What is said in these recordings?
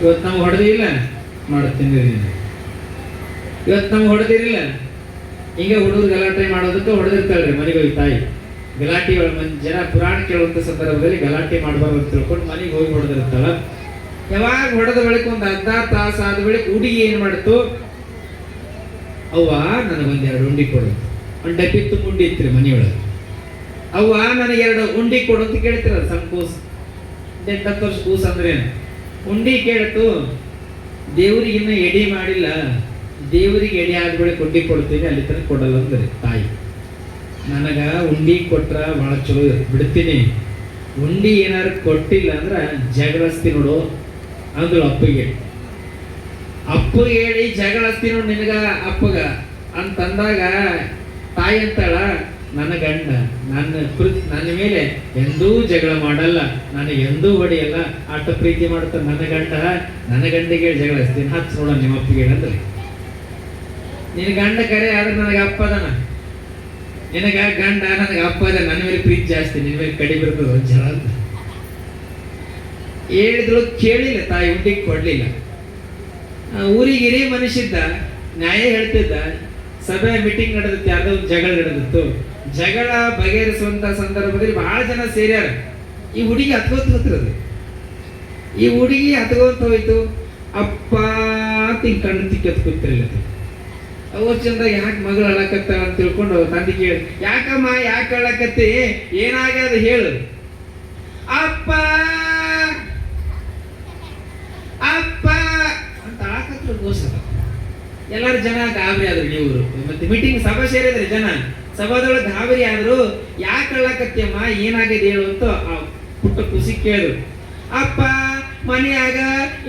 ಇವತ್ತು ನಮ್ಗೆ ಹೊಡೆದಿಲ್ಲ ಮಾಡುತ್ತೀನಿ, ಇವತ್ತು ನಮ್ಗೆ ಹೊಡೆದಿರಿಲ್ಲ ಹಿಂಗೆ ಹುಡುಗರು ಗಲಾಟೆ ಮಾಡೋದಕ್ಕೆ ಹೊಡೆದಿರ್ತಾಳ್ರಿ ಮನೆಗೆ ಹೋಗಿ ತಾಯಿ. ಗಲಾಟೆ ಜನ ಪುರಾಣ ಕೇಳುವಂಥ ಸಂದರ್ಭದಲ್ಲಿ ಗಲಾಟೆ ಮಾಡಬಾರ್ದು ಅಂತ ತಿಳ್ಕೊಂಡು ಮನೆಗೆ ಹೋಗಿ ಹೊಡೆದಿರ್ತಾಳ. ಯಾವಾಗ ಹೊಡೆದ ಬಳಿಕ ಒಂದು ಅರ್ಧ ತಾಸು ಆದ ಬಳಿಕ ಹುಡುಗಿ ಏನ್ ಮಾಡ್ತು, ಅವ್ವ ನನಗೊಂದು 2 ಉಂಡಿ ಕೊಡು. ಒಂದು ಡಬ್ಬಿ ತುಂಬ ಉಂಡಿ ಇತ್ರಿ ಮನೆಯೊಳಗೆ. ಅವ್ವ ನನಗೆ 2 ಉಂಡಿ ಕೊಡು ಅಂತ ಕೇಳ್ತಿರ. ಸಣ್ಣ ಕೂಸು 8-10 ವರ್ಷ ಕೂಸು ಅಂದ್ರೇನು ಉಂಡಿ ಕೇಳ್ತು. ದೇವ್ರಿಗೆ ಇನ್ನೂ ಎಡಿ ಮಾಡಿಲ್ಲ, ದೇವರಿಗೆ ಎಡೆ ಆದ್ಮೇಲೆ ಉಂಡಿ ಕೊಡ್ತೀನಿ, ಅಲ್ಲಿ ತನಕ ಕೊಡಲ್ಲ ಅಂದ್ರೆ ತಾಯಿ. ನನಗ ಉಂಡಿ ಕೊಟ್ರ ಬಹಳ ಚಲೋ ಬಿಡ್ತೀನಿ, ಉಂಡಿ ಏನಾರು ಕೊಟ್ಟಿಲ್ಲ ಅಂದ್ರ ಜಗಳಸ್ತಿ ನೋಡು ಅಂದ್ರು ಅಪ್ಪಗೆ. ಅಪ್ಪಗೆ ಹೇಳಿ ಜಗಳಸ್ತಿ ನೋಡು ನಿನಗ ಅಪ್ಪಗ ಅಂತಂದಾಗ ತಾಯಿ ಅಂತಾಳ, ನನ್ನ ಗಂಡ ನನ್ನ ಮೇಲೆ ಎಂದೂ ಜಗಳ ಮಾಡಲ್ಲ, ನನಗೆ ಎಂದೂ ಹೊಡೆಯಲ್ಲ, ಆಟ ಪ್ರೀತಿ ಮಾಡ್ತಾನೆ ನನ್ನ ಗಂಡಿಗೆ ಜಗಳಸ್ತೀನಿ, ಹಚ್ಚ ನೋಡ ನಿಮ್ಮ ಅಪ್ಪಗೆ ಅಂದ್ರೆ. ನಿನ್ನ ಗಂಡ ಕರೆ ಆದ್ರೆ ನನಗೆ ಅಪ್ಪ ಅದಾನ, ನಿನಗ ಗಂಡ ನನಗೆ ಅಪ್ಪ ಅದ, ನನ್ನ ಮೇಲೆ ಪ್ರೀತಿ ಜಾಸ್ತಿ, ನಿನ್ನ ಮೇಲೆ ಕಡಿಮೆ ಬರ್ತದ ಜನ ಅಂತ ಹೇಳಿದ್ರು. ಕೇಳಿಲ್ಲ ತಾಯಿ, ಉಂಡಿಗೆ ಕೊಡ್ಲಿಲ್ಲ. ಊರಿಗೆ ಹಿರಿಯ ಮನುಷ್ಯದ್ದ ನ್ಯಾಯ ಹೇಳ್ತಿದ್ದ. ಸಭೆ ಮೀಟಿಂಗ್ ನಡೆದಿತ್ತು, ಯಾರ್ದೋ ಒಂದು ಜಗಳ ನಡೆದಿತ್ತು. ಜಗಳ ಬಗೆಹರಿಸುವಂತ ಸಂದರ್ಭದಲ್ಲಿ ಬಹಳ ಜನ ಸೇರ್ಯಾರ. ಈ ಹುಡುಗಿ ಹತ್ಕೋತಿರೋದು, ಈ ಹುಡುಗಿ ಹತ್ಕೋತ ಹೋಯ್ತು. ಅಪ್ಪ ತಿಂಗ್ ಕಣ್ಣು ತಿಕ್ಕತ್ ಕೂತಿರಲಿಲ್ಲ. ಅವ್ರ ಚಂದ ಯಾಕೆ ಮಗಳು ಅಳಕತ್ತ ಅಂತ ತಿಳ್ಕೊಂಡು ತಂದೆ ಕೇಳಿ, ಯಾಕಮ್ಮ ಯಾಕೆ ಅಳಕತ್ತಿ, ಏನಾಗ್ಯದ ಹೇಳು. ಅಪ್ಪ ಅಪ್ಪ ಅಂತ ಅಳಕತ್ರ ಗೋಸದ. ಎಲ್ಲಾರು ಜನ ಗಾಬರಿ ಆದ್ರು. ಇವ್ರು ಮತ್ತೆ ಮೀಟಿಂಗ್ ಸಭಾ ಸೇರಿದ್ರಿ, ಜನ ಸಭಾದೊಳಗೆ ಗಾಬರಿ ಆದ್ರು. ಯಾಕೆ ಅಳಕತ್ತಿಯಮ್ಮ, ಏನಾಗಿದೆ ಹೇಳು ಅಂತ ಆ ಪುಟ್ಟ ಖುಷಿ ಕೇಳಿದ್ರು. ಅಪ್ಪ ಮನೆಯಾಗ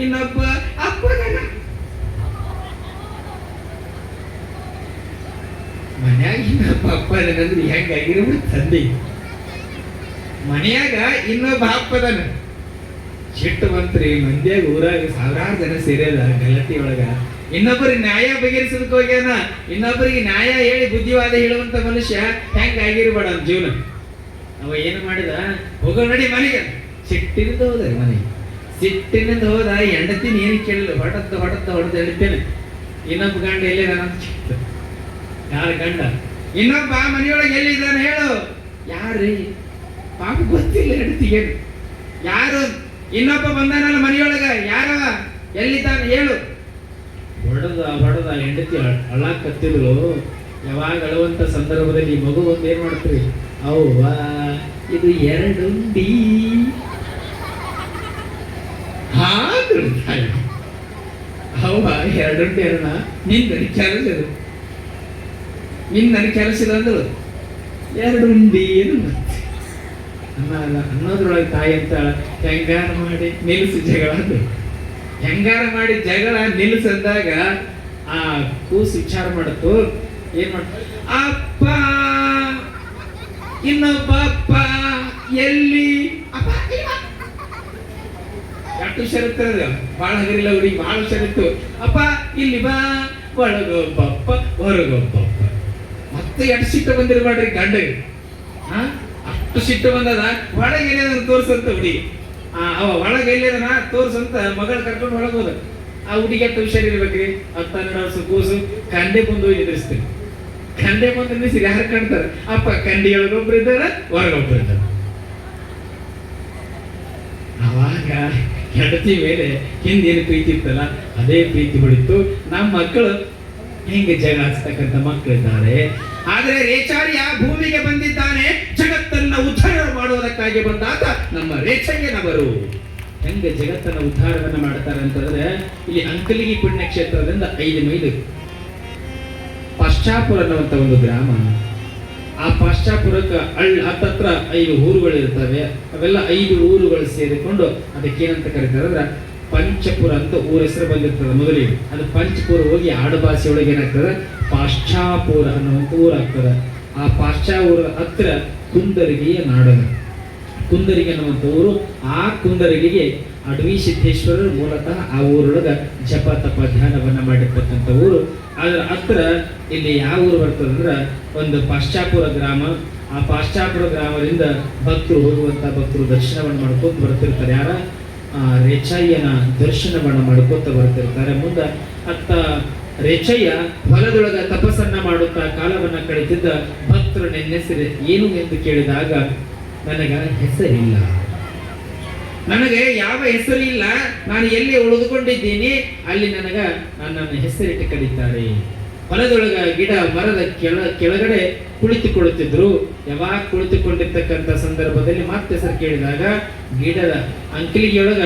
ಇನ್ನೊಬ್ಬ ಅಪ್ಪನ, ಮನ್ಯಾಗ ಇನ್ನೊಬ್ಬ ಅಪ್ಪದನಂದ್ರೆ ಹೆಂಗಾಗಿರೋ ತಂದೆ, ಮನೆಯಾಗ ಇನ್ನೊಬ್ಬ ಅಪ್ಪದನ. ಸಿಟ್ಟು ಬಂತ್ರಿ ಮಂದ್ಯಾಗ, ಊರಾಗ ಸಾವಿರಾರು ಜನ ಸೇರ್ಯದ ಗಲಾಟೆ ಒಳಗ. ಇನ್ನೊಬ್ಬರಿಗೆ ನ್ಯಾಯ ಬಗೆಹರಿಸೋದಕ್ಕೆ ಹೋಗ್ಯಾನ, ಇನ್ನೊಬ್ಬರಿಗೆ ನ್ಯಾಯ ಹೇಳಿ ಬುದ್ಧಿವಾದ ಹೇಳುವಂತ ಮನುಷ್ಯ ಹೆಂಗಾಗಿರ್ಬೇಡ ಅಂತ ಜೀವನ. ಅವ ಏನು ಮಾಡಿದ, ಹೋಗೋ ನಡಿ ಮನೆಗೆ. ಸಿಟ್ಟಿನಿಂದ ಹೋದ ಮನೆಗೆ, ಸಿಟ್ಟಿನಿಂದ ಹೋದ. ಹೆಂಡತಿನ ಏನು ಕೇಳಿಲ್ಲ, ಹೊಡೆದ ಹೆಂಡತಿನ. ಇನ್ನೊಬ್ಬ ಗಂಡ ಎಲ್ಲಿದಾನ ಅಂತ ಸಿಕ್ತ. ಯಾರ ಗಂಡ? ಇನ್ನೊಬ್ಬ ಮನೆಯೊಳಗೆ ಎಲ್ಲಿದ್ದಾನೆ ಹೇಳು. ಯಾರ್ರಿ ಪಾಪ ಗೊತ್ತಿಲ್ಲ ಹೆಂಡತಿಗೆ ಯಾರು. ಇನ್ನೊಬ್ಬ ಬಂದಾನಲ್ಲ ಮನೆಯೊಳಗ, ಯಾರವ, ಎಲ್ಲಿದ್ದಾನೆ ಹೇಳು. ಹೊಡೆದ ಹೆಂಡತಿ ಅಳ್ಳಾಕತ್ತಿದ್ಳು. ಯಾವಾಗ ಅಳುವಂತ ಸಂದರ್ಭದಲ್ಲಿ ಮಗು ಒಂದು ಏನ್ ಮಾಡ್ತೀವಿ, ಅವ್ವ ಇದು 2 ಉಂಡಿ ಹಾಗೆ ಅವ್ವ 2 ಉಂಡಿ ಅನ್ನ ನಿಂದ ಕೆಲಸದು, ನನಗೆ ಕೆಲಸದ ಅಂದಳು. 2 ಉಂಡಿ ಏನು ಅನ್ನೋದ್ರೊಳಗೆ ತಾಯಿ ಅಂತ ಹೆಂಗಾರ ಮಾಡಿ ನಿಲ್ಲಿಸಿ ಜಗಳ ಅಂದ್ರು. ಹೆಂಗಾರ ಮಾಡಿ ಜಗಳ ನಿಲ್ಲಿಸಂದಾಗ ಆ ಕೂಸು ವಿಚಾರ ಮಾಡತ್ತು. ಏನ್ ಮಾಡ, ಅಪ್ಪ ಇನ್ನೊಬ್ಬ ಅಪ್ಪ ಎಲ್ಲಿ, ಎಷ್ಟು ಹುಷಾರಿರ್ತದ, ಬಹಳ ಹಗರಿಲ್ಲ ಹುಡುಗಿ, ಬಹಳ ಹುಷಾರಿತ್ತು. ಅಪ್ಪ ಇಲ್ಲಿ ಬಾ, ಒಳಗೊಬ್ಬಪ್ಪ ಹೊರಗೊಬ್ಬಪ್ಪ. ಮತ್ತೆ ಎಷ್ಟು ಸಿಟ್ಟು ಬಂದಿರ್ಬೇಡ್ರಿ ಗಂಡಗೆ. ಅಷ್ಟು ಸಿಟ್ಟು ಬಂದದ. ಒಳಗೆ ಎಲ್ಲೇದನ್ನ ತೋರ್ಸಂತ ಹುಡುಗಿ, ಅವ ಒಳಗೆ ಎಲ್ಲೇದನ ತೋರ್ಸಂತ ಮಗಳು ಕರ್ಕೊಂಡು ಒಳಗೆ ಹೋದ. ಆ ಹುಡುಗಿ ಎಷ್ಟು ಹುಷಾರಿರ್ಬೇಕ್ರಿ, 10-12 ವರ್ಷ ಕೂಸು. ಕಂಡೆ ಬಂದು ಎದುರಿಸ್ತೀವಿ, ಕಂಡೆ ಬಂದು ನಿಲ್ಲಿಸಿ ಯಾರು ಕಾಣ್ತಾರ, ಅಪ್ಪ ಕಂಡಿ ಒಳಗೊಬ್ರು ಇದ್ದಾರ, ಹೊರಗೊಬ್ರು ಇದ್ದಾರ. ಅವಾಗ ಹೆಂಡತಿ ಮೇಲೆ ಹಿಂದೇನು ಪ್ರೀತಿ ಇತ್ತಲ್ಲ ಅದೇ ಪ್ರೀತಿ ಹೊಡಿತು. ನಮ್ಮ ಮಕ್ಕಳು ಹಿಂಗೆ ಜಗಳ ಹಚ್ಚತಕ್ಕಂಥ ಮಕ್ಕಳಿದ್ದಾರೆ. ಆದ್ರೆ ರೇಚಾರ್ಯ ಭೂಮಿಗೆ ಬಂದಿದ್ದಾನೆ ಜಗತ್ತನ್ನ ಉದ್ಧಾರ ಮಾಡುವುದಕ್ಕಾಗಿ ಬಂದಾತ ನಮ್ಮ ರೇಚಯ್ಯನವರು. ಹೆಂಗೆ ಜಗತ್ತನ್ನ ಉದ್ಧಾರವನ್ನ ಮಾಡ್ತಾರೆ ಅಂತಂದ್ರೆ, ಇಲ್ಲಿ ಅಂಕಲಿಗಿ ಪುಣ್ಯಕ್ಷೇತ್ರದಿಂದ 5 ಮೈಲು ಪಾಶ್ಚಾಪುರ ಅನ್ನುವಂತ ಒಂದು ಗ್ರಾಮ. ಆ ಪಾಶ್ಚಾಪುರಕ್ಕೆ ಹತ್ತತ್ರ 5 ಊರುಗಳು ಇರ್ತವೆ. ಅವೆಲ್ಲ 5 ಊರುಗಳು ಸೇರಿಕೊಂಡು ಅದಕ್ಕೇನಂತ ಕರೀತಾರೆ ಅಂದ್ರೆ ಪಂಚಪುರ ಅಂತ ಊರ ಹೆಸರು ಬಂದಿರ್ತದೆ ಮೊದಲಿಗೆ. ಅದು ಪಂಚಪುರ ಹೋಗಿ ಆಡು ಭಾಷೆ ಒಳಗೆ ಏನಾಗ್ತದೆ, ಪಾಶ್ಚಾಪುರ ಅನ್ನುವಂಥ ಊರಾಗ್ತದೆ. ಆ ಪಾಶ್ಚಾಪುರ ಹತ್ರ ಕುಂದರಿಗೆಯ ನಾಡನ, ಕುಂದರಿಗೆ ಅನ್ನುವಂಥ ಊರು. ಆ ಕುಂದರಿಗೆಗೆ ಅಡವಿ ಸಿದ್ದೇಶ್ವರರು ಮೂಲತಃ ಆ ಊರೊಳಗೆ ಜಪ ತಪ ಧ್ಯಾನವನ್ನ ಮಾಡಿರ್ತಕ್ಕಂಥ ಊರು. ಅದರ ಹತ್ರ ಇಲ್ಲಿ ಯಾವ ಊರು ಬರ್ತದೆ ಅಂದ್ರೆ ಒಂದು ಪಾಶ್ಚಾಪುರ ಗ್ರಾಮ. ಆ ಪಾಶ್ಚಾಪುರ ಗ್ರಾಮದಿಂದ ಭಕ್ತರು ಹೋಗುವಂತ ಭಕ್ತರು ದರ್ಶನವನ್ನು ಮಾಡ್ಕೊಂಡು ಬರ್ತಿರ್ತಾರೆ. ಯಾರ ರೇಚಯ್ಯನ ದರ್ಶನವನ್ನು ಮಾಡ್ಕೋತ ಬರ್ತಿರ್ತಾರೆ. ಮುಂದೆ ಅತ್ತ ರೇಚಯ್ಯ ಹೊಲದೊಳಗ ತಪಸ್ಸನ್ನ ಮಾಡುತ್ತಾ ಕಾಲವನ್ನ ಕಳೀತಿದ್ದ. ಭಕ್ತರು ನನ್ನ ಹೆಸರು ಏನು ಎಂದು ಕೇಳಿದಾಗ, ನನಗ ಹೆಸರಿಲ್ಲ, ನನಗೆ ಯಾವ ಹೆಸರು ಇಲ್ಲ, ನಾನು ಎಲ್ಲಿ ಉಳಿದುಕೊಂಡಿದ್ದೀನಿ ಅಲ್ಲಿ ನನ್ನ ಹೆಸರಿಟ್ಟು ಕರೀತಾರೆ. ಹೊಲದೊಳಗ ಗಿಡ ಮರದ ಕೆಳಗಡೆ ಕುಳಿತುಕೊಳ್ಳುತ್ತಿದ್ರು. ಯಾವಾಗ ಕುಳಿತುಕೊಂಡಿರ್ತಕ್ಕಂಥ ಸಂದರ್ಭದಲ್ಲಿ ಮತ್ತೆ ಹೆಸರು ಕೇಳಿದಾಗ, ಗಿಡದ ಅಂಕಲಿಗೆಯೊಳಗ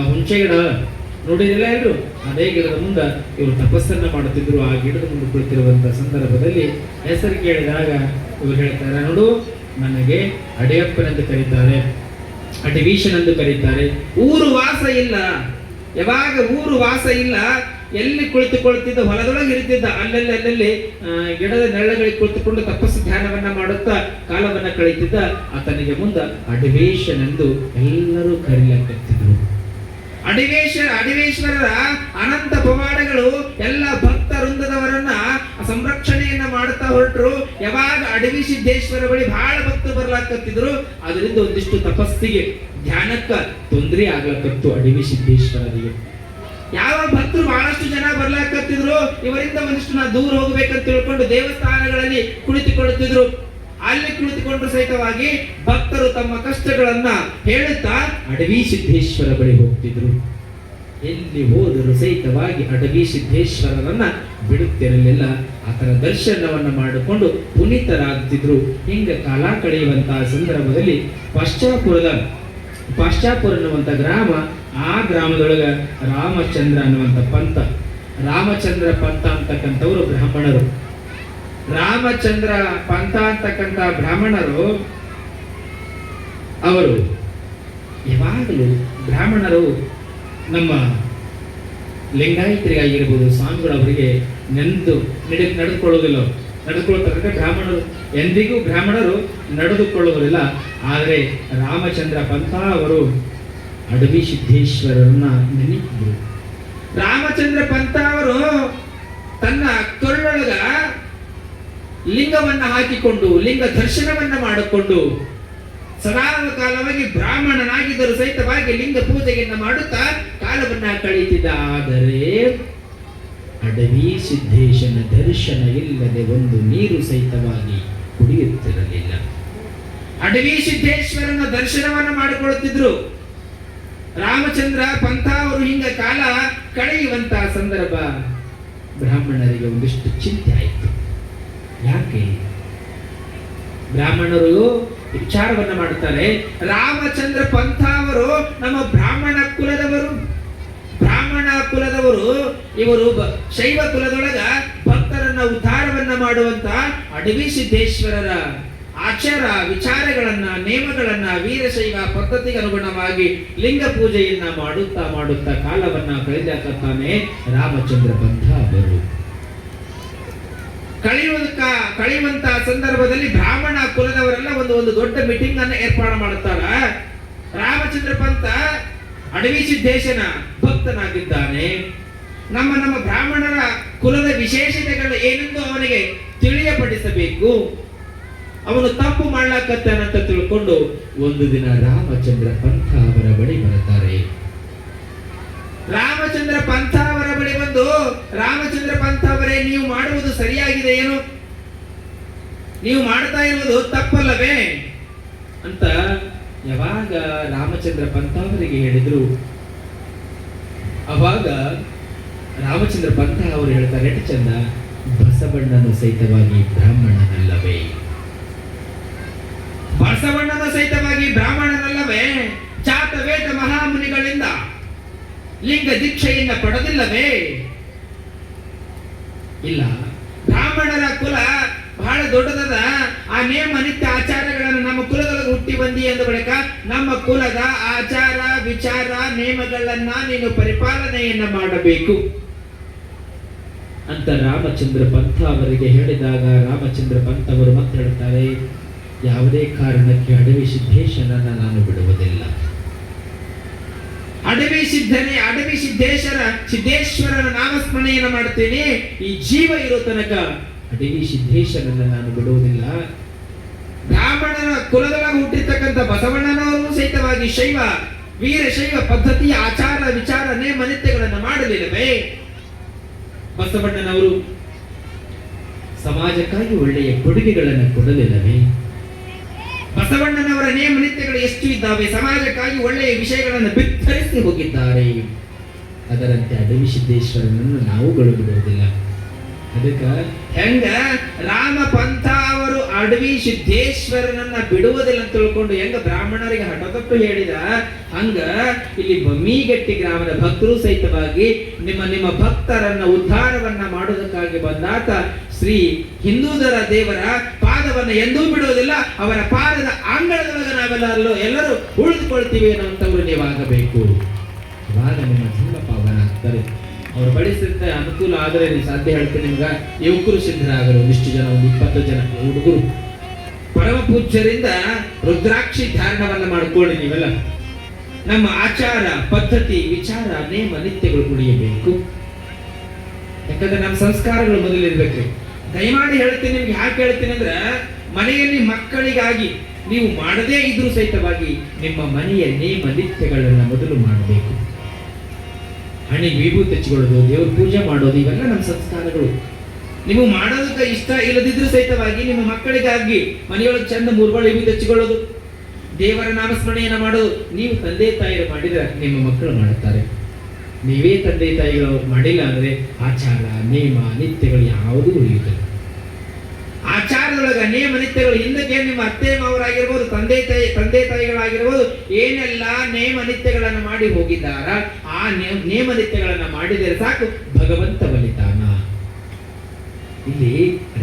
ಹುಂಚೆ ಗಿಡ ನೋಡಿದಿಲ್ಲ ಎಲ್ರು, ಅದೇ ಗಿಡದ ಮುಂದೆ ಇವರು ತಪಸ್ಸನ್ನ ಮಾಡುತ್ತಿದ್ರು. ಆ ಗಿಡದ ಮುಂದೆ ಕುಳಿತಿರುವಂತ ಸಂದರ್ಭದಲ್ಲಿ ಹೆಸರು ಕೇಳಿದಾಗ ಇವರು ಹೇಳ್ತಾರೆ, ನೋಡು ನನಗೆ ಅಡಿಯಪ್ಪನೆಂದು ಕರೀತಾರೆ, ಅಡಿವೀಶನೆಂದು ಕರೀತಾರೆ. ಊರು ವಾಸ ಇಲ್ಲ. ಯಾವಾಗ ಊರು ವಾಸ ಇಲ್ಲ, ಎಲ್ಲಿ ಕುಳಿತುಕೊಳ್ತಿದ್ದ ಹೊಲದೊಳಗೆ ಇರುತ್ತಿದ್ದ ಅಲ್ಲಲ್ಲಿ ಗಿಡದ ನೆರಳುಗಳಿಗೆ ಕುಳಿತುಕೊಂಡು ತಪಸ್ಸು ಧ್ಯಾನವನ್ನ ಮಾಡುತ್ತಾ ಕಾಲವನ್ನ ಕಳೀತಿದ್ದ. ಆತನಿಗೆ ಮುಂದ ಅಡಿವೇಶನೆಂದು ಎಲ್ಲರೂ ಕರೆಯಲ್ಪಟ್ಟಿದ್ರು. ಅಡಿವೇಶ್ವರರ ಅನಂತ ಪವಾಡಗಳು ಎಲ್ಲ ಭಕ್ತ ವೃಂದದವರನ್ನ ಸಂರಕ್ಷಣೆಯನ್ನ ಮಾಡ್ತಾ ಹೊರಟರು. ಯಾವಾಗ ಅಡವಿ ಸಿದ್ದೇಶ್ವರ ಬಳಿ ಬಹಳ ಭಕ್ತರು ಬರ್ಲಾಕತ್ತಿದ್ರು, ಅದರಿಂದ ಒಂದಿಷ್ಟು ತಪಸ್ಸಿಗೆ ಧ್ಯಾನಕ್ಕ ತೊಂದರೆ ಆಗ್ಲಕತ್ತು ಅಡವಿ ಸಿದ್ದೇಶ್ವರರಿಗೆ. ಯಾವ ಭಕ್ತರು ಬಹಳಷ್ಟು ಜನ ಬರ್ಲಾಕತ್ತಿದ್ರು, ಇವರಿಂದ ಒಂದಿಷ್ಟು ನಾ ದೂರ ಹೋಗ್ಬೇಕಂತ ತಿಳ್ಕೊಂಡು ದೇವಸ್ಥಾನಗಳಲ್ಲಿ ಕುಳಿತುಕೊಳ್ಳುತ್ತಿದ್ರು. ಅಲ್ಲಿ ಕುಳಿತುಕೊಂಡ್ರು ಸಹಿತವಾಗಿ ಭಕ್ತರು ತಮ್ಮ ಕಷ್ಟಗಳನ್ನ ಹೇಳುತ್ತಾ ಅಡವಿ ಸಿದ್ದೇಶ್ವರ ಬಳಿ ಹೋಗ್ತಿದ್ರು. ಎಲ್ಲಿ ಹೋದರೂ ಸಹಿತವಾಗಿ ಅಡವಿ ಸಿದ್ದೇಶ್ವರರನ್ನ ಬಿಡುತ್ತಿರಲಿಲ್ಲ. ಆತನ ದರ್ಶನವನ್ನ ಮಾಡಿಕೊಂಡು ಪುನೀತರಾಗುತ್ತಿದ್ರು. ಹಿಂಗ ಕಾಲ ಕಳೆಯುವಂತಹ ಸಂದರ್ಭದಲ್ಲಿ ಪಾಶ್ಚಾಪುರ ಅನ್ನುವಂಥ ಗ್ರಾಮ, ಆ ಗ್ರಾಮದೊಳಗ ರಾಮಚಂದ್ರ ಅನ್ನುವಂಥ ಪಂಥ, ರಾಮಚಂದ್ರ ಪಂಥ ಅಂತಕ್ಕಂಥವ್ರು ಬ್ರಾಹ್ಮಣರು. ರಾಮಚಂದ್ರ ಪಂಥ ಅಂತಕ್ಕಂಥ ಬ್ರಾಹ್ಮಣರು, ಅವರು ಯಾವಾಗಲೂ ಬ್ರಾಹ್ಮಣರು ನಮ್ಮ ಲಿಂಗಾಯತರಿಗಾಗಿರ್ಬೋದು ಸ್ವಾಮಿಗಳವರಿಗೆ ನಡೆದುಕೊಳ್ಳುವುದಿಲ್ಲ. ನಡೆದುಕೊಳ್ತಾರೆ ಬ್ರಾಹ್ಮಣರು, ಎಂದಿಗೂ ಬ್ರಾಹ್ಮಣರು ನಡೆದುಕೊಳ್ಳುವುದಿಲ್ಲ. ಆದರೆ ರಾಮಚಂದ್ರ ಪಂಥ ಅವರು ಅಡವಿ ಸಿದ್ದೇಶ್ವರರನ್ನ ನೆನೆಯಿದ್ರು. ರಾಮಚಂದ್ರ ಪಂಥ ಅವರು ತನ್ನ ಕೊರಳೊಳಗ ಲಿಂಗವನ್ನ ಹಾಕಿಕೊಂಡು ಲಿಂಗ ದರ್ಶನವನ್ನ ಮಾಡಿಕೊಂಡು ಸದಾ ಕಾಲವಾಗಿ ಬ್ರಾಹ್ಮಣನಾಗಿದ್ದರೂ ಸಹಿತವಾಗಿ ಲಿಂಗ ಪೂಜೆಯನ್ನ ಮಾಡುತ್ತಾ ಕಾಲವನ್ನ ಕಳೀತಿದ್ದ. ಆದರೆ ಅಡವಿ ಸಿದ್ದೇಶನ ದರ್ಶನ ಇಲ್ಲದೆ ಒಂದು ನೀರು ಸಹಿತವಾಗಿ ಕುಡಿಯುತ್ತಿರಲಿಲ್ಲ. ಅಡವಿ ಸಿದ್ದೇಶ್ವರನ ದರ್ಶನವನ್ನ ಮಾಡಿಕೊಳ್ಳುತ್ತಿದ್ರು. ರಾಮಚಂದ್ರ ಪಂಥ ಅವರು ಹಿಂಗ ಕಾಲ ಕಳೆಯುವಂತಹ ಸಂದರ್ಭ ಬ್ರಾಹ್ಮಣರಿಗೆ ಒಂದಿಷ್ಟು ಚಿಂತೆ ಆಯಿತು. ಯಾಕೆ ಬ್ರಾಹ್ಮಣರು ವಿಚಾರವನ್ನ ಮಾಡುತ್ತಾರೆ, ರಾಮಚಂದ್ರ ಪಂಥ ಅವರು ನಮ್ಮ ಬ್ರಾಹ್ಮಣ ಕುಲದವರು, ಇವರು ಶೈವ ಕುಲದೊಳಗ ಭಕ್ತರನ್ನ ಉದ್ಧಾರವನ್ನ ಮಾಡುವಂತ ಅಡವಿ ಸಿದ್ದೇಶ್ವರರ ಆಚಾರ ವಿಚಾರಗಳನ್ನ ನೇಮಗಳನ್ನ ವೀರಶೈವ ಪದ್ಧತಿಗೆ ಅನುಗುಣವಾಗಿ ಲಿಂಗ ಪೂಜೆಯನ್ನ ಮಾಡುತ್ತಾ ಕಾಲವನ್ನ ಕಳೆದಾಕತ್ತಾನೆ ರಾಮಚಂದ್ರ ಪಂಥ ಅವರು. ಕಳೆಯುವಂತ ಸಂದರ್ಭದಲ್ಲಿ ಬ್ರಾಹ್ಮಣ ಕುಲದವರೆಲ್ಲ ಒಂದು ದೊಡ್ಡ ಮೀಟಿಂಗ್ ಅನ್ನ ಏರ್ಪಾಡು ಮಾಡುತ್ತಾರ. ರಾಮಚಂದ್ರ ಪಂಥ ಅಡವಿ ಸಿದ್ದೇಶನ ಭಕ್ತನಾಗಿದ್ದಾನೆ. ನಮ್ಮ ಬ್ರಾಹ್ಮಣರ ಕುಲದ ವಿಶೇಷತೆಗಳು ಏನೆಂದು ಅವನಿಗೆ ತಿಳಿಯಪಡಿಸಬೇಕು. ಅವನು ತಪ್ಪು ಮಾಡ್ಲಾಕತ್ತಾನಂತ ತಿಳ್ಕೊಂಡು ಒಂದು ದಿನ ರಾಮಚಂದ್ರ ಪಂಥ ಅವರ ಬಳಿ ಬರುತ್ತಾರೆ. ರಾಮಚಂದ್ರ ಪಂಥ ಅವರ ಬಳಿ ಬಂದು, ರಾಮಚಂದ್ರ ಪಂಥ ಅವರೇ, ನೀವು ಮಾಡುವುದು ಸರಿಯಾಗಿದೆ ಏನು? ನೀವು ಮಾಡ್ತಾ ಇರುವುದು ತಪ್ಪಲ್ಲವೇ ಅಂತ ಯಾವಾಗ ರಾಮಚಂದ್ರ ಪಂಥ ಅವರಿಗೆ ಹೇಳಿದ್ರು, ಅವಾಗ ರಾಮಚಂದ್ರ ಪಂಥ ಅವರು ಹೇಳ್ತಾರೆ, ಎಷ್ಟು ಚಂದ, ಬಸವಣ್ಣನು ಸಹಿತವಾಗಿ ಬ್ರಾಹ್ಮಣನಲ್ಲವೇ? ಬಸವಣ್ಣನ ಸಹಿತವಾಗಿ ಬ್ರಾಹ್ಮಣನಲ್ಲವೇ? ಚಾತವೇದ ಮಹಾಮುನಿಗಳಿಂದ ಲಿಂಗ ದೀಕ್ಷೆಯಿಂದ ಪಡೆದಿಲ್ಲವೇ? ಇಲ್ಲ. ಬ್ರಾಹ್ಮಣರ ಕುಲ ಬಹಳ ದೊಡ್ಡದದ. ಆ ನೇಮ ನಿತ್ಯ ಆಚಾರಗಳನ್ನು ನಮ್ಮ ಕುಲದೊಳಗೆ ಹುಟ್ಟಿ ಬಂದಿ ಅಂದ ಬಳಿಕ ನಮ್ಮ ಕುಲದ ಆಚಾರ ವಿಚಾರ ನೇಮಗಳನ್ನ ನೀನು ಪರಿಪಾಲನೆಯನ್ನ ಮಾಡಬೇಕು ಅಂತ ರಾಮಚಂದ್ರ ಪಂಥ ಅವರಿಗೆ ಹೇಳಿದಾಗ ರಾಮಚಂದ್ರ ಪಂಥ ಅವರು ಮತ್ತೆ ಹೇಳ್ತಾರೆ, ಯಾವುದೇ ಕಾರಣಕ್ಕೆ ಅಡವಿ ಸಿದ್ದೇಶನನ್ನ ನಾನು ಬಿಡುವುದಿಲ್ಲ. ಅಡವಿ ಸಿದ್ದೇಶ್ವರನ ನಾಮಸ್ಮರಣೆಯನ್ನು ಮಾಡ್ತೇನೆ. ಈ ಜೀವ ಇರೋ ತನಕ ಅಡವಿ ಸಿದ್ದೇಶನನ್ನ ನಾನು ಬಿಡುವುದಿಲ್ಲ. ಬ್ರಾಹ್ಮಣನ ಕುಲದೊಳಗೆ ಹುಟ್ಟಿರ್ತಕ್ಕಂಥ ಬಸವಣ್ಣನವರು ಸಹಿತವಾಗಿ ಶೈವ ವೀರಶೈವ ಪದ್ಧತಿಯ ಆಚಾರ ವಿಚಾರ ನೇಮ ನಿತ್ಯಗಳನ್ನು ಮಾಡಲಿಲ್ಲವೇ? ಬಸವಣ್ಣನವರು ಸಮಾಜಕ್ಕಾಗಿ ಒಳ್ಳೆಯ ಕೊಡುಗೆಗಳನ್ನು ಕೊಡಲಿಲ್ಲವೇ? ಬಸವಣ್ಣನವರ ನೇಮ ನಿತ್ಯಗಳು ಎಷ್ಟು ಇದ್ದಾವೆ? ಸಮಾಜಕ್ಕಾಗಿ ಒಳ್ಳೆಯ ವಿಷಯಗಳನ್ನು ಬಿತ್ತರಿಸಿ ಹೋಗಿದ್ದಾರೆ. ಅದರಂತೆ ಅಡವಿ ಸಿದ್ದೇಶ್ವರನನ್ನು ನಾವುಗಳು ಬಿಡುವುದಿಲ್ಲ. ಅದಕ್ಕೆ ಹೆಂಗ ರಾಮ ಪಂಥ ಅವರು ಅಡವಿ ಸಿದ್ದೇಶ್ವರನನ್ನ ಬಿಡುವುದಿಲ್ಲ ಅಂತ ತಿಳ್ಕೊಂಡು ಹೆಂಗ ಬ್ರಾಹ್ಮಣರಿಗೆ ಹಠದಟ್ಟು ಹೇಳಿದ, ಹಂಗ ಇಲ್ಲಿ ಬಮ್ಮಿಗಟ್ಟಿ ಗ್ರಾಮದ ಭಕ್ತರು ಸಹಿತವಾಗಿ ನಿಮ್ಮ ಭಕ್ತರನ್ನ ಉದ್ಧಾರವನ್ನ ಮಾಡುವುದಕ್ಕಾಗಿ ಬಂದಾತ ಶ್ರೀ ಹಿಂದೂದರ ದೇವರ ಪಾದವನ್ನ ಎಂದೂ ಬಿಡುವುದಿಲ್ಲ. ಅವರ ಪಾದದ ಅಂಗಳದೊಳಗೆ ನಾವೆಲ್ಲರೂ ಎಲ್ಲರೂ ಉಳಿದುಕೊಳ್ತೀವಿ ಅನ್ನುವಂಥವ್ರು ನೀವಾಗಬೇಕು. ಅವಾಗ ನಿಮ್ಮ ಜೀವ ಪಾವನ ಆಗ್ತಾರೆ. ಅವರು ಬಡಿಸಿದ ಅನುಕೂಲ ಆದರೆ ನೀವು ಸಾಧ್ಯ ಹೇಳ್ತೀನಿ. ನಿಮ್ಗ ಯುವಕರು ಸಿದ್ಧರಾಗರು, ಒಂದಿಷ್ಟು ಜನ, ಒಂದು 20 ಜನ ಹುಡುಗರು ಪರಮ ಪೂಜ್ಯರಿಂದ ರುದ್ರಾಕ್ಷಿ ಧಾರಣವನ್ನ ಮಾಡಿಕೊಳ್ಳಿ. ನೀವೆಲ್ಲ ನಮ್ಮ ಆಚಾರ ಪದ್ಧತಿ ವಿಚಾರ ನೇಮ ನಿತ್ಯಗಳು ಉಳಿಯಬೇಕು. ಯಾಕಂದ್ರೆ ನಮ್ಮ ಸಂಸ್ಕಾರಗಳು ಮೊದಲಿರ್ಬೇಕ್ರಿ. ದಯಮಾಡಿ ಹೇಳ್ತೀನಿ, ನಿಮ್ಗೆ ಯಾಕೆ ಹೇಳ್ತೀನಿ ಅಂದ್ರೆ, ಮನೆಯಲ್ಲಿ ಮಕ್ಕಳಿಗಾಗಿ ನೀವು ಮಾಡದೇ ಇದ್ರೂ ಸಹಿತವಾಗಿ ನಿಮ್ಮ ಮನೆಯ ನೇಮ ನಿತ್ಯಗಳನ್ನ ಮೊದಲು ಮಾಡಬೇಕು. ಹಣಿಗೆ ವಿಭೂತಿ ಹಚ್ಕೊಳ್ಳೋದು, ದೇವ್ರ ಪೂಜೆ ಮಾಡೋದು, ಇವೆಲ್ಲ ನಮ್ಮ ಸಂಸ್ಕಾರಗಳು. ನೀವು ಮಾಡೋದಕ್ಕೆ ಇಷ್ಟ ಇಲ್ಲದಿದ್ರೂ ಸಹಿತವಾಗಿ ನಿಮ್ಮ ಮಕ್ಕಳಿಗಾಗಿ ಮನೆಯೊಳಗೆ ಚಂದ 3 ಬಾಳ ವಿಭೂತಿ ಹಚ್ಕೊಳ್ಳೋದು, ದೇವರ ನಾಮಸ್ಮರಣೆಯನ್ನ ಮಾಡೋದು ನೀವು ತಂದೆ ತಾಯಿಗಳು ಮಾಡಿದ್ರೆ ನಿಮ್ಮ ಮಕ್ಕಳು ಮಾಡುತ್ತಾರೆ. ನೀವೇ ತಂದೆ ತಾಯಿಗಳು ಮಾಡಿಲ್ಲ ಅಂದ್ರೆ ಆಚಾರ ನೇಮ ನಿತ್ಯಗಳು ಯಾವುದು ಉಳಿಯುತ್ತದೆ. ಆಚಾರದೊಳಗ ನೇಮ ನಿತ್ಯಗಳು ಹಿಂದಕ್ಕೆ ನಿಮ್ಮ ಅತ್ತೆ ಮಾವರಾಗಿರ್ಬೋದು, ತಂದೆ ತಾಯಿಗಳಾಗಿರ್ಬೋದು, ಏನೆಲ್ಲ ನೇಮ ನಿತ್ಯಗಳನ್ನು ಮಾಡಿ ಹೋಗಿದ್ದಾರ, ಆ ನೇಮ ನಿತ್ಯಗಳನ್ನ ಮಾಡಿದರೆ ಸಾಕು ಭಗವಂತ ಬಲಿತಾನ. ಇಲ್ಲಿ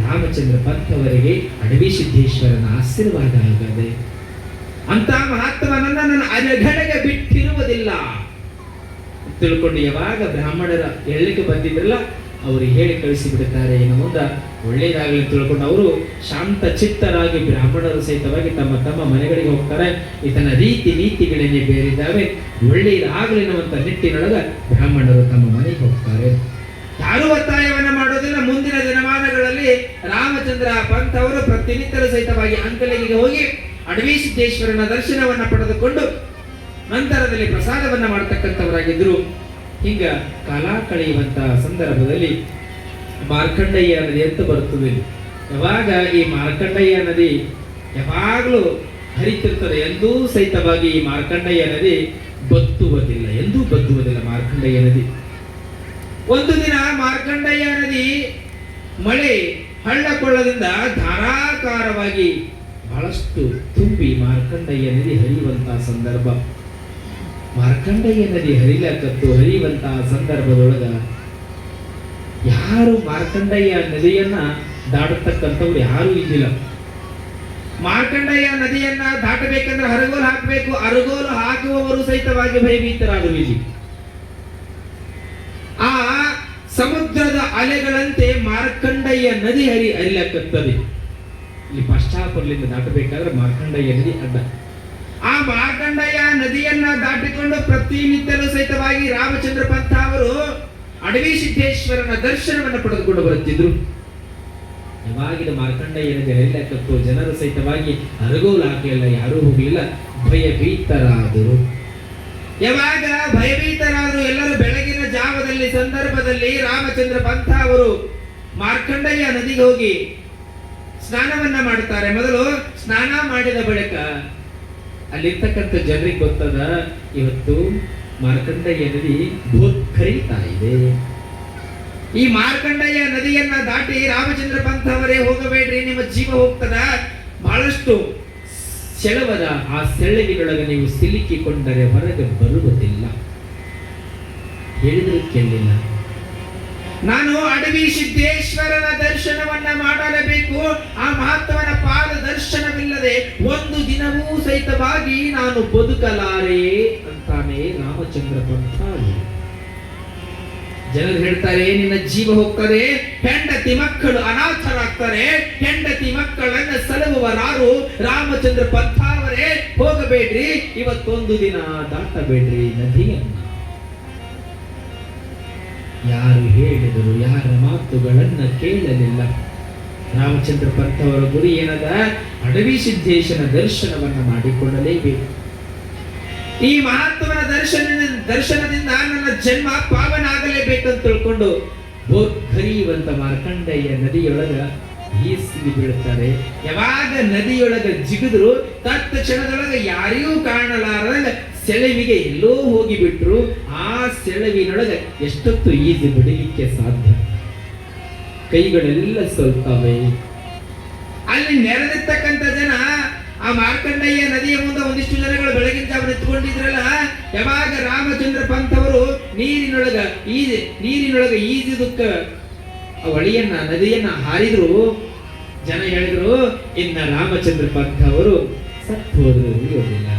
ರಾಮಚಂದ್ರ ಪಂಥವರಿಗೆ ಅಡವಿ ಸಿದ್ದೇಶ್ವರನ ಆಶೀರ್ವಾದ ಆಗದೆ ಅಂತ ಮಹತ್ವವನ್ನ ನಾನು ಅರಗಡೆಗೆ ಬಿಟ್ಟಿರುವುದಿಲ್ಲ ತಿಳ್ಕೊಂಡು ಯಾವಾಗ ಬ್ರಾಹ್ಮಣರ ಹೇಳಲಿಕ್ಕೆ ಬಂದಿದ್ರಲ್ಲ ಅವ್ರಿಗೆ ಹೇಳಿ ಕಳಿಸಿ ಬಿಡುತ್ತಾರೆ. ಇನ್ನು ಮುಂದೆ ಒಳ್ಳೇದಾಗಲಿ ತಿಳ್ಕೊಂಡು ಅವರು ಶಾಂತ ಚಿತ್ತರಾಗಿ ಬ್ರಾಹ್ಮಣರು ಸಹಿತವಾಗಿ ತಮ್ಮ ಮನೆಗಳಿಗೆ ಹೋಗ್ತಾರೆ. ಈತನ ರೀತಿ ನೀತಿಗಳೇನೇ ಬೇರಿದ್ದಾವೆ, ಒಳ್ಳೆಯದಾಗಲಿ ಅನ್ನುವಂಥ ನಿಟ್ಟಿನೊಳಗ ಬ್ರಾಹ್ಮಣರು ತಮ್ಮ ಮನೆಗೆ ಹೋಗ್ತಾರೆ. ಯಾರು ಒತ್ತಾಯವನ್ನ ಮಾಡೋದಿಲ್ಲ. ಮುಂದಿನ ದಿನಮಾನಗಳಲ್ಲಿ ರಾಮಚಂದ್ರ ಪಂತ್ ಅವರು ಪ್ರತಿನಿತ್ಯರು ಸಹಿತವಾಗಿ ಅಂಕಲಿಗೆ ಹೋಗಿ ಅಡವಿ ಸಿದ್ದೇಶ್ವರನ ದರ್ಶನವನ್ನ ಪಡೆದುಕೊಂಡು ನಂತರದಲ್ಲಿ ಪ್ರಸಾದವನ್ನ ಮಾಡತಕ್ಕಂಥವರಾಗಿದ್ರು. ಹಿಂಗ ಕಾಲ ಕಳೆಯುವಂತ ಸಂದರ್ಭದಲ್ಲಿ ಮಾರ್ಕಂಡಯ್ಯ ನದಿ ಅಂತ ಬರುತ್ತದೆ. ಯಾವಾಗ ಈ ಮಾರ್ಕಂಡಯ್ಯ ನದಿ ಯಾವಾಗಲೂ ಹರಿತಿರ್ತದೆ, ಎಂದೂ ಸಹಿತವಾಗಿ ಈ ಮಾರ್ಕಂಡಯ್ಯ ನದಿ ಬತ್ತುವುದಿಲ್ಲ, ಎಂದೂ ಬತ್ತುವುದಿಲ್ಲ ಮಾರ್ಕಂಡಯ್ಯ ನದಿ. ಒಂದು ದಿನ ಮಾರ್ಕಂಡಯ್ಯ ನದಿ ಮಳೆ ಹಳ್ಳಕೊಳ್ಳದಿಂದ ಧಾರಾಕಾರವಾಗಿ ಬಹಳಷ್ಟು ತುಂಬಿ ಮಾರ್ಕಂಡಯ್ಯ ನದಿ ಹರಿಯುವಂತಹ ಸಂದರ್ಭ. ಮಾರ್ಕಂಡಯ್ಯ ನದಿ ಹರಿಯುವಂತಹ ಸಂದರ್ಭದೊಳಗ ಯಾರು ಮಾರ್ಕಂಡಯ್ಯ ನದಿಯನ್ನ ದಾಟತಕ್ಕಂಥವ್ರು ಯಾರು ಇದ್ದಿಲ್ಲ. ಮಾರ್ಕಂಡಯ್ಯ ನದಿಯನ್ನ ದಾಟಬೇಕಂದ್ರೆ ಅರಗೋಲು ಹಾಕಬೇಕು. ಅರಗೋಲು ಹಾಕುವವರು ಸಹಿತವಾಗಿ ಭಯಭೀತರಾದರು. ಇಲ್ಲಿ ಆ ಸಮುದ್ರದ ಅಲೆಗಳಂತೆ ಮಾರ್ಕಂಡಯ್ಯ ನದಿ ಹರಿಲಕ್ಕತ್ತದೆ. ಇಲ್ಲಿ ಪಶ್ಚಾಪುರದಿಂದ ದಾಟಬೇಕಾದ್ರೆ ಮಾರ್ಕಂಡಯ್ಯ ನದಿ ಅಡ್ಡ. ಆ ಮಾರ್ಕಂಡಯ್ಯ ನದಿಯನ್ನ ದಾಟಿಕೊಂಡು ಪ್ರತಿನಿತ್ಯರು ಸಹಿತವಾಗಿ ರಾಮಚಂದ್ರ ಪಂಥ ಅವರು ಅಡವಿ ಸಿದ್ದೇಶ್ವರನ ದರ್ಶನವನ್ನು ಪಡೆದುಕೊಂಡು ಬರುತ್ತಿದ್ರು. ಯಾವಾಗಿನ ಮಾರ್ಕಂಡಯ್ಯ ನದಿ ಹರಿಲಕ್ಕತ್ತು ಜನರು ಸಹಿತವಾಗಿ ಅರಗೋಲು ಹಾಕಲಿಲ್ಲ, ಯಾರೂ ಹೋಗಲಿಲ್ಲ, ಭಯಭೀತರಾದರು. ಯಾವಾಗ ಭಯಭೀತರಾದರು ಎಲ್ಲರೂ ಬೆಳಗಿನ ಜಾವದಲ್ಲಿ ಸಂದರ್ಭದಲ್ಲಿ ರಾಮಚಂದ್ರ ಪಂಥ ಅವರು ಮಾರ್ಕಂಡಯ್ಯ ನದಿಗೆ ಹೋಗಿ ಸ್ನಾನವನ್ನ ಮಾಡುತ್ತಾರೆ. ಮೊದಲು ಸ್ನಾನ ಮಾಡಿದ ಬಳಿಕ ಅಲ್ಲಿರ್ತಕ್ಕಂಥ ಜನರಿಗೆ ಗೊತ್ತದ ಇವತ್ತು ಮಾರ್ಕಂಡಯ್ಯ ನದಿ ಭೂತ್ಕರಿತಾ ಇದೆ. ಈ ಮಾರ್ಕಂಡಯ್ಯ ನದಿಯನ್ನ ದಾಟಿ ರಾಮಚಂದ್ರ ಪಂಥ ಅವರೇ ಹೋಗಬೇಡ್ರಿ, ನಿಮ್ಮ ಜೀವ ಹೋಗ್ತದ, ಬಹಳಷ್ಟು ಸೆಳವದ ಆ ಸೆಳವಿನೊಳಗೆ ನೀವು ಸಿಲುಕಿಕೊಂಡರೆ ಹೊರಗೆ ಬರುವುದಿಲ್ಲ. ಹೇಳಿದ್ರು ಕೇಳಲಿಲ್ಲ. ನಾನು ಅಡವಿ ಸಿದ್ದೇಶ್ವರನ ದರ್ಶನವನ್ನ ಮಾಡಲೇಬೇಕು. ಆ ಮಹತ್ವನ ಪಾದ ದರ್ಶನವಿಲ್ಲದೆ ಒಂದು ದಿನವೂ ಸಹಿತವಾಗಿ ನಾನು ಬದುಕಲಾರೆ ಅಂತಾನೆ ರಾಮಚಂದ್ರ ಪಂಥ. ಜನರು ಹೇಳ್ತಾರೆ ನಿನ್ನ ಜೀವ ಹೋಗ್ತದೆ, ಹೆಂಡತಿ ಮಕ್ಕಳು ಅನಾಥರಾಗ್ತಾರೆ, ಹೆಂಡತಿ ಮಕ್ಕಳನ್ನ ಸಲಹುವರಾರು ರಾಮಚಂದ್ರ ಪಂಥ ಅವರೇ ಹೋಗಬೇಡ್ರಿ, ಇವತ್ತೊಂದು ದಿನ ದಾಟಬೇಡ್ರಿ ನದಿಯನ್ನ. ಯಾರು ಹೇಳಿದರು, ಯಾರ ಮಾತುಗಳನ್ನ ಕೇಳಲಿಲ್ಲ. ರಾಮಚಂದ್ರ ಪಂಥ ಅವರ ಗುರಿ ಏನದ? ಅಡವಿ ಸಿದ್ದೇಶನ ದರ್ಶನವನ್ನ ಮಾಡಿಕೊಳ್ಳಲೇಬೇಕು. ಈ ಮಹಾತ್ಮನ ದರ್ಶನದಿಂದ ನನ್ನ ಜನ್ಮ ಪಾವನ ಆಗಲೇಬೇಕಂತ ತಿಳ್ಕೊಂಡು ಹರಿಯುವಂತ ಮಾರ್ಕಂಡೇಯ ನದಿಯೊಳಗ ಈಸಿಗೆ ಬೀಳ್ತಾರೆ. ಯಾವಾಗ ನದಿಯೊಳಗ ಜಿಗಿದ್ರು ತತ್ಕ್ಷಣದೊಳಗ ಯಾರಿಗೂ ಕಾಣಲಾರದಂಗ ಸೆಳವಿಗೆ ಎಲ್ಲೋ ಹೋಗಿಬಿಟ್ರು. ಆ ಸೆಳವಿನೊಳಗ ಎಷ್ಟೊತ್ತು ಈಜು ಬಿಡಲಿಕ್ಕೆ ಸಾಧ್ಯ? ಕೈಗಳೆಲ್ಲ ಸೋಲ್ತವೆ. ಅಲ್ಲಿ ನೆರೆದಿರ್ತಕ್ಕಂಥ ಜನ ಆ ಮಾರ್ಕಂಡೇಯ ನದಿಯ ಮುಂದೆ ಒಂದಿಷ್ಟು ಜನಗಳು ಬೆಳಗಿನ ಜಾವ ನಿಂತ್ಕೊಂಡಿದ್ರಲ್ಲ, ಯಾವಾಗ ರಾಮಚಂದ್ರ ಪಂತ್ ಅವರು ನೀರಿನೊಳಗ ಈಜುದಕ್ಕ ಆ ಹೊಳೆಯನ್ನ ನದಿಯನ್ನ ಹಾರಿದ್ರು. ಜನ ಹೇಳಿದ್ರು, ಇನ್ನ ರಾಮಚಂದ್ರ ಪಂತ್ ಅವರು ಸತ್ತು ಹೋದ್ರು, ಉಳಿಯೋದಿಲ್ಲ.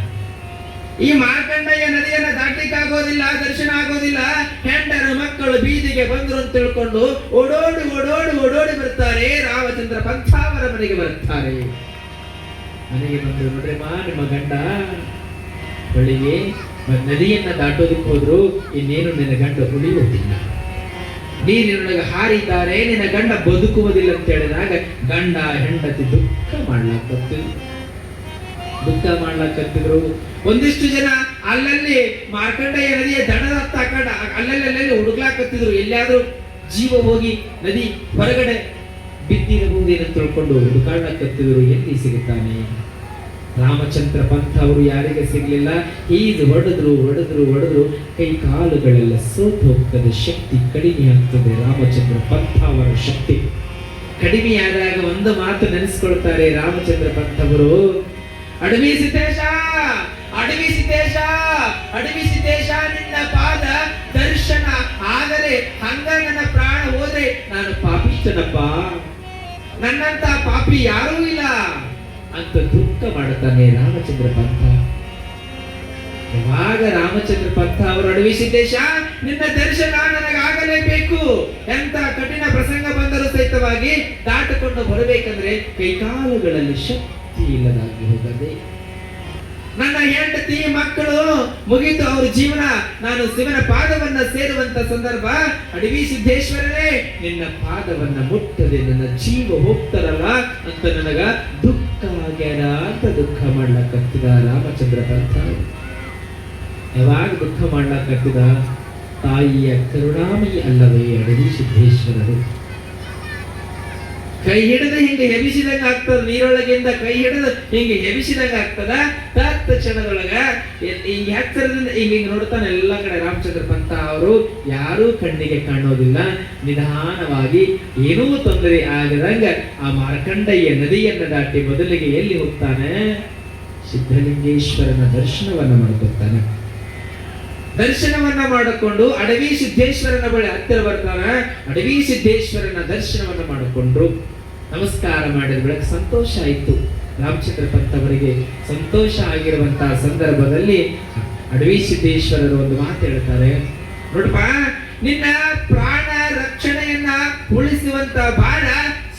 ಈ ಮಾರ್ಕಂಡೇಯ ನದಿಯನ್ನ ದಾಟ್ಲಿಕ್ಕೆ ಆಗೋದಿಲ್ಲ, ದರ್ಶನ ಆಗೋದಿಲ್ಲ. ಹೆಂಡರು ಮಕ್ಕಳು ಬೀದಿಗೆ ಬಂದ್ರು ಅಂತ ತಿಳ್ಕೊಂಡು ಓಡೋಡಿ ಓಡೋಡಿ ಓಡೋಡಿ ಬರ್ತಾರೆ. ರಾಮಚಂದ್ರ ಪಂತ್ ಅವರ ಮನೆಗೆ ಬರ್ತಾರೆ. ಮನೆಗೆ ಬಂದು ನೋಡ್ರಿ ನಿಮ್ಮ ಗಂಡ ಹೊಳಿಗೆ ನದಿಯನ್ನ ದಾಟೋದಕ್ಕೆ ಹೋದ್ರು, ಇನ್ನೇನು ನಿನ್ನ ಗಂಡ ಉಳಿಯುವುದಿಲ್ಲ. ನೀರಿನೊಳಗೆ ಹಾರಿದ್ದಾರೆ, ನಿನ್ನ ಗಂಡ ಬದುಕುವುದಿಲ್ಲ ಅಂತ ಹೇಳಿದಾಗ ಗಂಡ ಹೆಂಡತಿ ದುಃಖ ಮಾಡ್ಲಾಕತ್ತಿದ್ರು. ಒಂದಿಷ್ಟು ಜನ ಅಲ್ಲಲ್ಲಿ ಮಾರ್ಕಂಡೇಯ ನದಿಯ ದಡದತ್ತ ಅಲ್ಲಲ್ಲಿ ಹುಡುಕ್ಲಾಕತ್ತಿದ್ರು. ಎಲ್ಲಿಯಾದ್ರೂ ಜೀವ ಹೋಗಿ ನದಿ ಹೊರಗಡೆ ಬಿದ್ದಿರಬಹುದೇನಂತ ತಿಳ್ಕೊಂಡು ಹುಡುಕಾಡ್ಲಾಕತ್ತಿದ್ರು. ಎಲ್ಲಿ ಸಿಗುತ್ತಾನೆ? ರಾಮಚಂದ್ರ ಪಂತ್ ಅವರು ಯಾರಿಗೆ ಸಿಗ್ಲಿಲ್ಲ. ಈಜು ಹೊಡೆದ್ರು ಕೈ ಕಾಲುಗಳೆಲ್ಲ ಸೋತು ಹೋಗ್ತದೆ, ಶಕ್ತಿ ಕಡಿಮೆ ಆಗ್ತದೆ. ರಾಮಚಂದ್ರ ಪಂತ್ ಅವರ ಶಕ್ತಿ ಕಡಿಮೆಯಾದಾಗ ಒಂದು ಮಾತು ನೆನೆಸ್ಕೊಳ್ತಾರೆ ರಾಮಚಂದ್ರ ಪಂತ್ ಅವರು, ಅಡವಿ ಸಿದ್ದೇಶ ನಿನ್ನ ಪಾದ ದರ್ಶನ ಆದರೆ ಹಂಗ ನನ್ನ ಪ್ರಾಣ ಹೋದ್ರೆ ನಾನು ಪಾಪಿಷ್ಟನಪ್ಪ, ನನ್ನಂತ ಪಾಪಿ ಯಾರೂ ಇಲ್ಲ ಅಂತ ದುಃಖ ಮಾಡುತ್ತಾನೆ ರಾಮಚಂದ್ರ ಪಂಥ. ಯಾವಾಗ ರಾಮಚಂದ್ರ ಪಂಥ ಅವರು ಅಡವಿ ಸಿದ್ದೇಶ ನಿನ್ನ ದರ್ಶನ ನನಗಾಗಲೇಬೇಕು, ಎಂತ ಕಠಿಣ ಪ್ರಸಂಗ ಬಂದರೂ ಸಹಿತವಾಗಿ ದಾಟಿಕೊಂಡು ಬರಬೇಕಂದ್ರೆ ಕೈಕಾಲುಗಳಲ್ಲಿ ಶಕ್ತಿ ಇಲ್ಲದಾಗಿ ಹೋಗದೆ, ನನ್ನ ಹೆಂಡತಿ ಮಕ್ಕಳು ಮುಗಿತು ಅವ್ರ ಜೀವನ, ನಾನು ಶಿವನ ಪಾದವನ್ನ ಸೇರುವಂತ ಸಂದರ್ಭ, ಅಡವಿ ಸಿದ್ದೇಶ್ವರನೇ ನಿನ್ನ ಪಾದವನ್ನ ಮುಟ್ಟದೆ ನನ್ನ ಜೀವ ಹೋಗ್ತಾರಲ್ಲ ಅಂತ ನನಗ ದುಃಖ ಆಗ್ಯಾರ ಅಂತ ದುಃಖ ಮಾಡ್ಲಕತ್ತಿದ ರಾಮಚಂದ್ರ ಪಂಥ. ಯಾವಾಗ ದುಃಖ ಮಾಡ್ಲಕತ್ತಿದ? ತಾಯಿಯ ಕರುಣಾಮಯಿ ಅಲ್ಲವೇ ಅಡವಿ ಸಿದ್ದೇಶ್ವರರು. ಕೈ ಹಿಡಿದು ಹಿಂಗೆ ಎಬಿಸಿದಂಗ ಆಗ್ತದ, ನೀರೊಳಗಿಂದ ಕೈ ಹಿಡಿದು ಹಿಂಗೆ ಎಬಿಸಿದಂಗ ಆಗ್ತದ. ತಕ್ಷಣದೊಳಗ ಹಿಂಗೆ ಹತ್ತಿರದಿಂದ ಹಿಂಗೆ ನೋಡ್ತಾನೆ ಎಲ್ಲ ಕಡೆ ರಾಮಚಂದ್ರ ಪಂಥ ಅವರು. ಯಾರೂ ಕಣ್ಣಿಗೆ ಕಾಣೋದಿಲ್ಲ. ನಿಧಾನವಾಗಿ ಏನೂ ತೊಂದರೆ ಆಗದಂಗ ಆ ಮಾರ್ಕಂಡೇಯ ನದಿಯನ್ನ ದಾಟಿ ಮೊದಲಿಗೆ ಎಲ್ಲಿ ಹೋಗ್ತಾನೆ? ಸಿದ್ಧಲಿಂಗೇಶ್ವರನ ದರ್ಶನವನ್ನ ಮಾಡ್ಕೊತಾನೆ. ದರ್ಶನವನ್ನ ಮಾಡಿಕೊಂಡು ಅಡವಿ ಸಿದ್ದೇಶ್ವರನ ಬಳಿ ಹತ್ತಿರ ಬರ್ತಾನೆ. ಅಡವಿ ಸಿದ್ದೇಶ್ವರನ ದರ್ಶನವನ್ನ ಮಾಡಿಕೊಂಡ್ರು. ನಮಸ್ಕಾರ ಮಾಡಿದ ಬಳಿಕ ಸಂತೋಷ ಆಯಿತು. ರಾಮಚಂದ್ರ ಪಂತ್ ಅವರಿಗೆ ಸಂತೋಷ ಆಗಿರುವಂತಹ ಸಂದರ್ಭದಲ್ಲಿ ಅಡವಿ ಸಿದ್ದೇಶ್ವರರು ಒಂದು ಮಾತು ಹೇಳ್ತಾರೆ, ನೋಡಪ್ಪ, ನಿನ್ನ ಪ್ರಾಣ ರಕ್ಷಣೆಯನ್ನ ಉಳಿಸುವಂತ ಭಾರ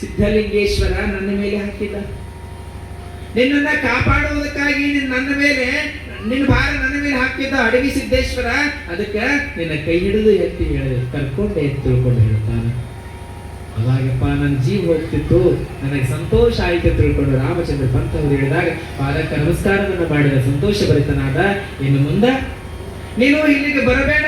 ಸಿದ್ಧಲಿಂಗೇಶ್ವರ ನನ್ನ ಮೇಲೆ ಹಾಕಿದ. ನಿನ್ನನ್ನ ಕಾಪಾಡುವುದಕ್ಕಾಗಿ ನಿನ್ನ ಭಾರ ನನ್ನ ಮೇಲೆ ಹಾಕಿದ್ದ ಅಡವಿ ಸಿದ್ದೇಶ್ವರ. ಅದಕ್ಕೆ ನಿನ್ನ ಕೈ ಹಿಡಿದು ಎತ್ತಿ ಹೇಳಿದೆ, ಕರ್ಕೊಂಡೆ ಎತ್ತಿ ತಿಳ್ಕೊಂಡು ಹೇಳ್ತಾನೆ. ಅವಾಗಪ್ಪ ನನ್ನ ಜೀವ ಹೋಗ್ತಿತ್ತು, ನನಗೆ ಸಂತೋಷ ಆಯ್ತು ತಿಳ್ಕೊಂಡು ರಾಮಚಂದ್ರ ಪಂತ್ ಅವರು ಹೇಳಿದಾಗ ಪಾದಕ್ಕೆ ನಮಸ್ಕಾರವನ್ನು ಮಾಡಿದ ಸಂತೋಷ ಭರಿತನಾದ. ಇನ್ನು ಮುಂದೆ ನೀನು ಇಲ್ಲಿಗೆ ಬರಬೇಡ,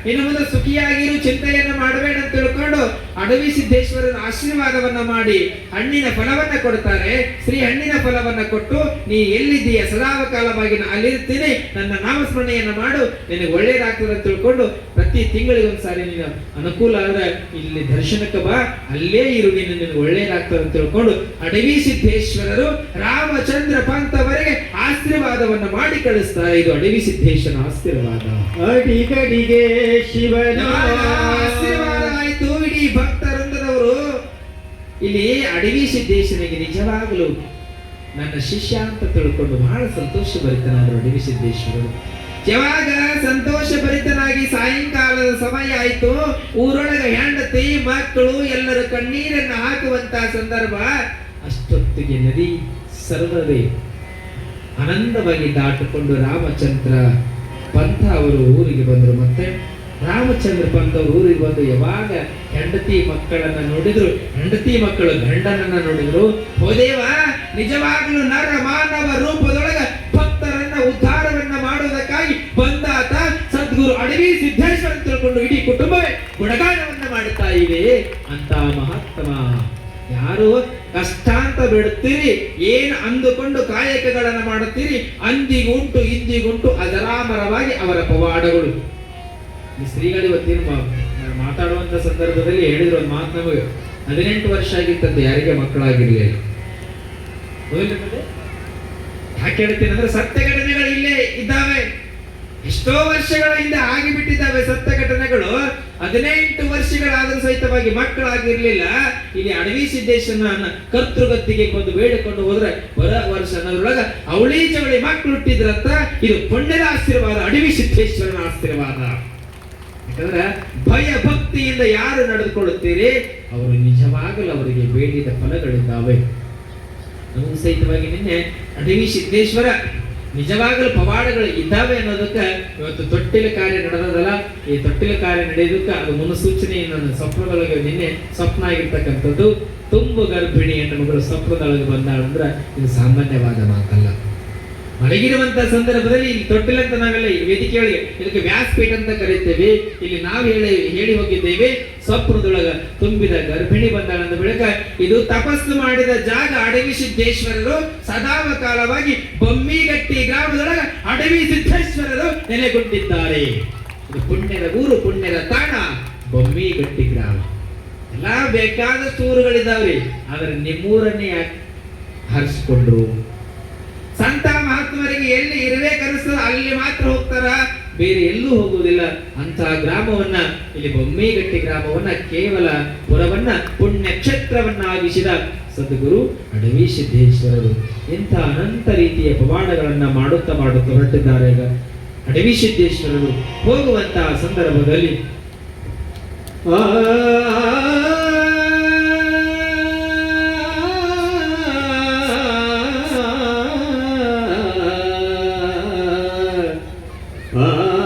ಇನ್ನು ಮುಂದೆ ಸುಖಿಯಾಗಿರು, ಚಿಂತೆಯನ್ನು ಮಾಡಬೇಡ ಅಂತ ತಿಳ್ಕೊಂಡು ಅಡವಿ ಸಿದ್ದೇಶ್ವರನ ಆಶೀರ್ವಾದವನ್ನ ಮಾಡಿ ಹಣ್ಣಿನ ಫಲವನ್ನ ಕೊಡ್ತಾರೆ. ಶ್ರೀ ಹಣ್ಣಿನ ಫಲವನ್ನ ಕೊಟ್ಟು, ನೀ ಎಲ್ಲಿದ್ದೀಯ ಸದಾವಕಾಲವಾಗಿ ಅಲ್ಲಿರ್ತೀನಿ, ನನ್ನ ನಾಮಸ್ಮರಣೆಯನ್ನ ಮಾಡು, ನಿನಗೆ ಒಳ್ಳೇದಾಗ್ತದೆ ಅಂತ ತಿಳ್ಕೊಂಡು ಪ್ರತಿ ತಿಂಗಳಿಗೆ ಒಂದ್ಸಾರಿ ನೀನು ಅನುಕೂಲ ಆದ್ರೆ ಇಲ್ಲಿ ದರ್ಶನಕ್ಕೆ ಬಾ, ಅಲ್ಲೇ ಇರು, ನಿನಗೆ ಒಳ್ಳೇದಾಗ್ತದೆ ಅಂತ ತಿಳ್ಕೊಂಡು ಅಡವಿ ಸಿದ್ದೇಶ್ವರರು ರಾಮಚಂದ್ರ ಪಂತ್ ಅವರಿಗೆ ಆಶೀರ್ವಾದವನ್ನ ಮಾಡಿ ಕಳಿಸ್ತಾರೆ. ಇದು ಅಡವಿ ಸಿದ್ದೇಶ್ವರನ ಆಶೀರ್ವಾದ. ಅಡಿಗಡಿಗೆ ಶಿವನ ಆಶೀರ್ವಾದ ಆಯ್ತು ಇಡೀ ಭಕ್ತವೃಂದದವರು. ಇಲ್ಲಿ ಅಡವಿ ಸಿದ್ದೇಶ್ವರನಿಗೆ ನಿಜವಾಗಲೂ ನನ್ನ ಶಿಷ್ಯ ಅಂತ ತಿಳ್ಕೊಂಡು ಬಹಳ ಸಂತೋಷ ಭರಿತನಾದರು ಅಡವಿ ಸಿದ್ದೇಶ್ವರರು. ಯಾವಾಗ ಸಂತೋಷ ಭರಿತನಾಗಿ ಸಾಯಂಕಾಲದ ಸಮಯ ಆಯ್ತು, ಊರೊಳಗೆ ಹೆಂಡತಿ ಮಕ್ಕಳು ಎಲ್ಲರೂ ಕಣ್ಣೀರನ್ನು ಹಾಕುವಂತಹ ಸಂದರ್ಭ. ಅಷ್ಟೊತ್ತಿಗೆ ನದಿ ಸರ್ವದೇ ಆನಂದವಾಗಿ ದಾಟಿಕೊಂಡು ರಾಮಚಂದ್ರ ಪಂಥ ಅವರು ಊರಿಗೆ ಬಂದರು. ಮತ್ತೆ ರಾಮಚಂದ್ರ ಪಂತ್ ಅವರು ಊರಿಗೆ ಬಂದು ಯಾವಾಗ ಹೆಂಡತಿ ಮಕ್ಕಳನ್ನ ನೋಡಿದ್ರು, ಹೆಂಡತಿ ಮಕ್ಕಳು ಗಂಡನನ್ನ ನೋಡಿದ್ರು, ಹೋದೇವ ನಿಜವಾಗಲೂ ನರ ಮಾನವ ರೂಪದೊಳಗ ಭಕ್ತರನ್ನ ಉದ್ಧಾರವನ್ನ ಮಾಡುವುದಕ್ಕಾಗಿ ಸದ್ಗುರು ಅಡವಿ ಸಿದ್ದೇಶ್ವರ ಅಂತ ತಿಳ್ಕೊಂಡು ಇಡೀ ಕುಟುಂಬವೇ ಗುಣಗಾನವನ್ನ ಮಾಡುತ್ತಾ ಇವೆ ಅಂತ ಮಹಾತ್ಮ. ಯಾರು ಕಷ್ಟ ಅಂತ ಬಿಡುತ್ತೀರಿ, ಏನು ಅಂದುಕೊಂಡು ಕಾಯಕಗಳನ್ನ ಮಾಡುತ್ತೀರಿ, ಅಂದಿಗುಂಟು ಇಂದಿಗುಂಟು ಅದರಾಮರವಾಗಿ ಅವರ ಪವಾಡಗಳು. ಈ ಶ್ರೀಗಳು ಇವತ್ತೇನು ಮಾತಾಡುವಂತ ಸಂದರ್ಭದಲ್ಲಿ ಹೇಳಿದ್ರು ಒಂದು ಮಾತು, ನಮಗೆ 18 ವರ್ಷ ಆಗಿತ್ತಂತೆ ಯಾರಿಗೆ ಮಕ್ಕಳಾಗಿರ್ಲಿಲ್ಲ. ಯಾಕೆ ಹೇಳ್ತೀನಿ ಅಂದ್ರೆ ಸತ್ಯ ಘಟನೆಗಳು ಇಲ್ಲೇ ಇದ್ದಾವೆ. ಎಷ್ಟೋ ವರ್ಷಗಳ ಹಿಂದೆ ಆಗಿಬಿಟ್ಟಿದ್ದಾವೆ ಸತ್ಯ ಘಟನೆಗಳು. 18 ವರ್ಷಗಳಾದರೂ ಸಹಿತವಾಗಿ ಮಕ್ಕಳಾಗಿರ್ಲಿಲ್ಲ. ಇಲ್ಲಿ ಅಡವಿ ಸಿದ್ದೇಶನ ಕರ್ತೃಗತ್ತಿಗೆ ಕೊಂದು ಬೇಡಿಕೊಂಡು ಹೋದ್ರೆ ಬರ ವರ್ಷ ಅನ್ನೋದ್ರೊಳಗ ಅವಳಿ ಜವಳಿ ಮಕ್ಕಳು ಹುಟ್ಟಿದ್ರಂತ. ಇದು ಪುಣ್ಯದ ಆಶೀರ್ವಾದ, ಅಡವಿ ಸಿದ್ದೇಶ್ವರನ ಆಶೀರ್ವಾದ. ಯಾಕಂದ್ರೆ ಭಯ ಭಕ್ತಿಯಿಂದ ಯಾರು ನಡೆದುಕೊಳ್ಳುತ್ತೀರಿ ಅವರು ನಿಜವಾಗಲೂ ಅವರಿಗೆ ಬೇಡಿದ ಫಲಗಳಿದ್ದಾವೆ. ನಾವು ಸಹಿತವಾಗಿ ನಿನ್ನೆ ಅಡವಿ ಸಿದ್ದೇಶ್ವರ ನಿಜವಾಗಲೂ ಪವಾಡಗಳು ಇದ್ದಾವೆ ಅನ್ನೋದಕ್ಕೆ ಇವತ್ತು ತೊಟ್ಟಿಲ ಕಾರ್ಯ ನಡೆದದಲ್ಲ. ಈ ತೊಟ್ಟಿಲ ಕಾರ್ಯ ನಡೆಯೋದಕ್ಕೆ ಅದು ಮುನ್ಸೂಚನೆ ನನ್ನ ಸ್ವಪ್ನದೊಳಗೆ ನಿನ್ನೆ ಸ್ವಪ್ನ ಆಗಿರ್ತಕ್ಕಂಥದ್ದು. ತುಂಬು ಗರ್ಭಿಣಿ ಹೆಣ್ಣು ಮಗಳು ಸ್ವಪ್ನದೊಳಗೆ ಬಂದಾಳಂದ್ರೆ ಇದು ಸಾಮಾನ್ಯವಾದ ಮಾತಲ್ಲ. ಮಲಗಿರುವಂತ ಸಂದರ್ಭದಲ್ಲಿ ಇಲ್ಲಿ ತೊಟ್ಟಿಲ ಅಂತ ನಾವೆಲ್ಲ ವೇದಿಕೆಯೊಳಗೆ ಇದಕ್ಕೆ ವ್ಯಾಸಪೀಠ ಅಂತ ಕರೀತೇವೆ. ಇಲ್ಲಿ ನಾವು ಹೇಳಿ ಹೋಗಿದ್ದೇವೆ, ಸ್ವಪ್ನದೊಳಗ ತುಂಬಿದ ಗರ್ಭಿಣಿ ಬಂದಾಳಂದ ಬಳಿಕ ಇದು ತಪಸ್ಸು ಮಾಡಿದ ಜಾಗ ಅಡವಿ ಸಿದ್ದೇಶ್ವರರು ಸದಾವ ಕಾಲವಾಗಿ ಬೊಮ್ಮಿಗಟ್ಟಿ ಗ್ರಾಮದೊಳಗ ಅಡವಿ ಸಿದ್ದೇಶ್ವರರು ನೆಲೆಗೊಂಡಿದ್ದಾರೆ. ಇದು ಪುಣ್ಯದ ಊರು, ಪುಣ್ಯದ ತಾಣ ಬೊಮ್ಮಿಗಟ್ಟಿ ಗ್ರಾಮ. ಎಲ್ಲಾ ಬೇಕಾದಷ್ಟು ಊರುಗಳಿದ್ದಾವ್ರಿ, ಆದ್ರೆ ನಿಮ್ಮೂರನ್ನೇ ಯಾಕೆ ಹರಿಸಿಕೊಂಡ್ರು? ಸಂತ ಮಹಾತ್ಮರಿಗೆ ಎಲ್ಲಿ ಇರಬೇಕನ್ನಿಸ್ತದ ಅಲ್ಲಿ ಮಾತ್ರ ಹೋಗ್ತಾರ, ಬೇರೆ ಎಲ್ಲೂ ಹೋಗುವುದಿಲ್ಲ. ಅಂತಹ ಗ್ರಾಮವನ್ನ ಇಲ್ಲಿ ಬೊಮ್ಮಿಗಟ್ಟಿ ಗ್ರಾಮವನ್ನ ಕೇವಲ ಪುರವನ್ನ ಪುಣ್ಯ ಕ್ಷೇತ್ರವನ್ನಾಗಿಸಿದ ಸದ್ಗುರು ಅಡವಿ ಸಿದ್ದೇಶ್ವರರು ಇಂಥ ಅನಂತ ರೀತಿಯ ಪವಾಡಗಳನ್ನ ಮಾಡುತ್ತಾ ಹೊರಟಿದ್ದಾರೆ. ಈಗ ಅಡವಿ ಸಿದ್ದೇಶ್ವರರು ಹೋಗುವಂತಹ ಸಂದರ್ಭದಲ್ಲಿ